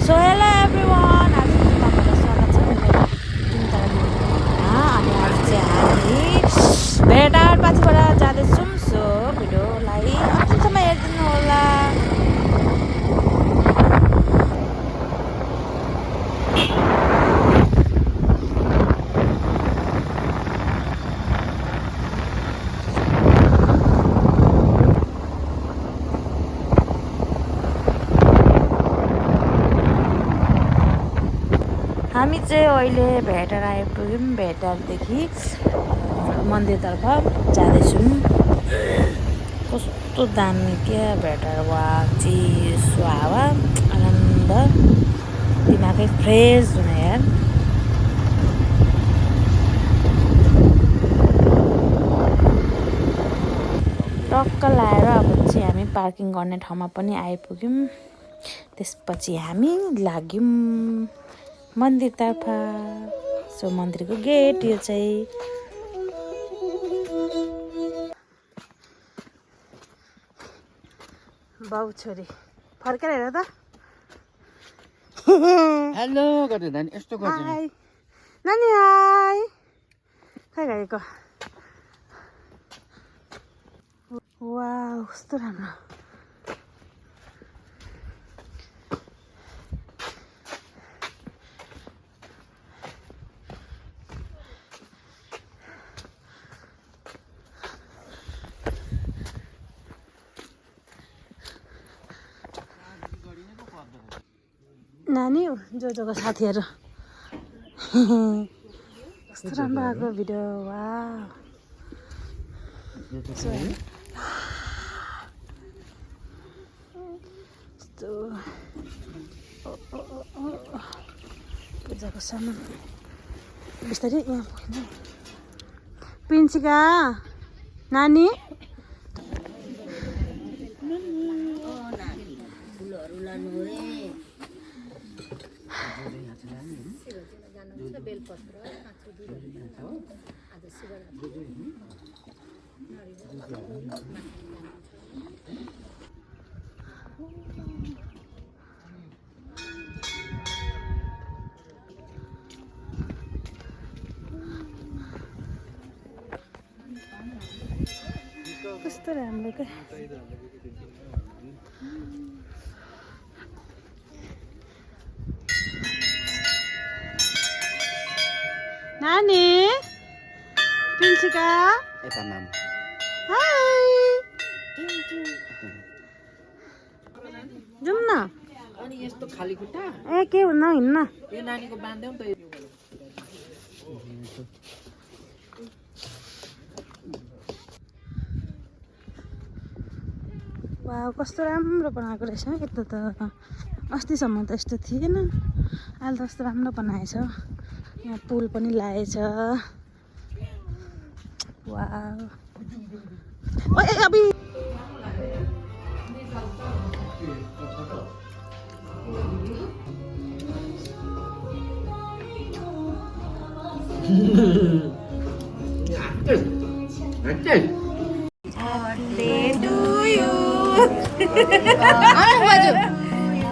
So hello everyone, आज चाहिँ तपाईँलाई स्वागत छ मेरो तिनवटा भिडियोमा। अनि आज चाहिँ हामी भेटार पाछिबाट जाँदैछौँ। सो भिडियोलाई अन्तिमसम्म हेरिदिनु होला। हामी चाहिँ अहिले भेटार आइपुग्यौँ। भेटारदेखि मन्दिरतर्फ जाँदैछौँ। कस्तो दामी क्या भेटार, वा चिसो हावा, आनन्द, दिमागै फ्रेस हुने यार। टक्क लाएर अब चाहिँ हामी पार्किङ गर्ने ठाउँमा पनि आइपुग्यौँ। त्यसपछि हामी लाग्यौँ मन्दिरतर्फ। सो मन्दिरको गेट यो चाहिँ। बाउ छोरी फर्केर हेर त। हेलो गर्दै नानी, यस्तो गर्छ हाई नानी, हाई। खै गएको? वाउ, कस्तो राम्रो। नानी जो जोको साथीहरू कस्तो राम्रो आएको भिडियो। वाउ, यस्तो पूजाको सामान बिस्तारै यहाँ पुग्नु। प्रिन्सिका नानी कस्तो राम्रो क्या। नानी प्रिन्सिका यता नाम हाई, जाउँ न। अनि यस्तो खाली खुट्टा ए के हुन्न, हिँड्न। यो नानीको बाँध्यौ त। वाउ, कस्तो राम्रो बनाएको रहेछ यता त। अस्तिसम्म त यस्तो थिएन, अहिले त कस्तो राम्रो बनाएछ। यहाँ पुल पनि लागेछ। वाउ, ओए अबि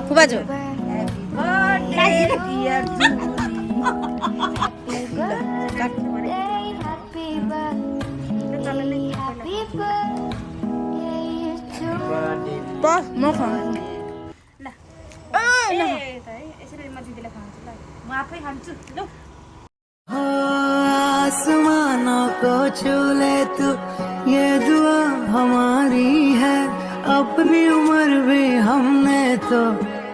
खुबाजु बस म खान्छु। यसरी म दिदीलाई खान्छु ल, म आफै खान्छु ल। आसमानों को छू ले तू, ये दुआ हमारी है। अपनी उम्र भी हमने तो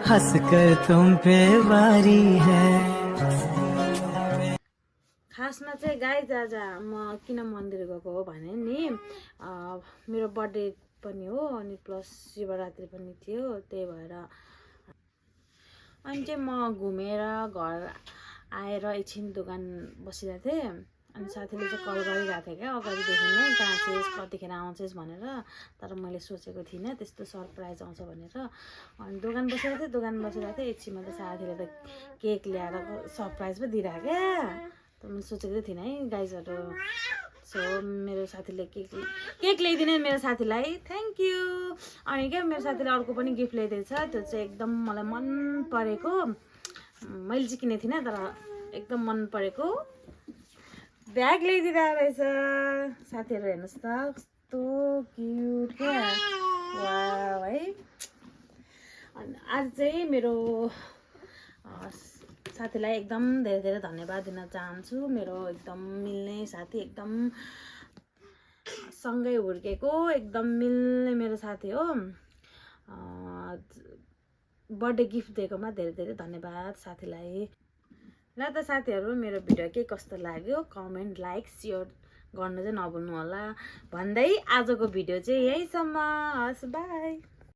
हंस कर तुम पे वारी है। खासमा चाहिँ गाइज आज म किन मन्दिर गएको हो भने नि, मेरो बर्थडे पनि हो अनि प्लस शिवरात्रि पनि थियो। त्यही भएर अनि चाहिँ म घुमेर घर आएर एकछिन दोकान बसिरहेको थिएँ। अनि साथीले चाहिँ कल गरिरहेको थियो क्या अगाडिदेखि नै, कहाँ छस्, कतिखेर आउँछस् भनेर। तर मैले सोचेको थिइनँ त्यस्तो सरप्राइज आउँछ भनेर। अनि दोकान बसिरहेको थिएँ, एकछिनमा त साथीले त केक ल्याएर सरप्राइज पो दिइरहेको क्या। त मैले सोचेको थिइनँ है गाइजहरू, सो मेरो साथीले केक ल्याइदिने मेरो साथीलाई थ्याङ्क यू। अनि क्या मेरो साथीले अर्को पनि गिफ्ट ल्याइदिएछ, त्यो चाहिँ एकदम मलाई मन परेको, मैले चाहिँ किनेको थिइनँ तर एकदम मन परेको ब्याग ल्याइदिँदा रहेछ। साथीहरू हेर्नुहोस् त कस्तो क्युट क्या, वाउ है। अनि आज चाहिँ मेरो साथीलाई एकदम धेरै धेरै धन्यवाद दिन चाहन्छु। मेरो एकदम मिल्ने साथी, एकदम सँगै हुर्केको एकदम मिल्ने मेरो साथी हो। बर्थडे गिफ्ट दिएकोमा धेरै धेरै धन्यवाद साथीलाई। ल त साथीहरू, मेरो भिडियो के कस्तो लाग्यो कमेन्ट लाइक सेयर गर्नु चाहिँ नभुल्नु होला भन्दै आजको भिडियो चाहिँ यहीसम्म। हस्, बाई।